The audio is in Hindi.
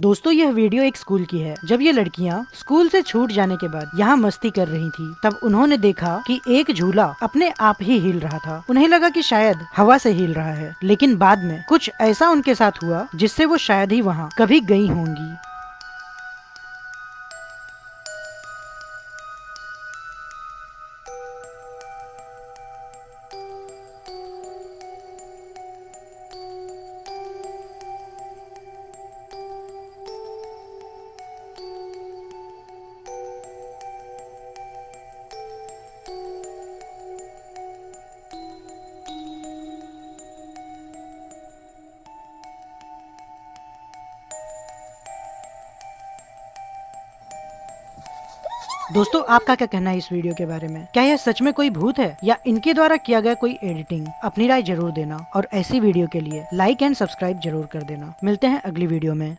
दोस्तों यह वीडियो एक स्कूल की है। जब ये लड़कियां स्कूल से छूट जाने के बाद यहाँ मस्ती कर रही थी, तब उन्होंने देखा कि एक झूला अपने आप ही हिल रहा था। उन्हें लगा कि शायद हवा से हिल रहा है, लेकिन बाद में कुछ ऐसा उनके साथ हुआ जिससे वो शायद ही वहाँ कभी गई होंगी। दोस्तों आपका क्या कहना है इस वीडियो के बारे में? क्या यह सच में कोई भूत है या इनके द्वारा किया गया कोई एडिटिंग? अपनी राय जरूर देना और ऐसी वीडियो के लिए लाइक एंड सब्सक्राइब जरूर कर देना। मिलते हैं अगली वीडियो में।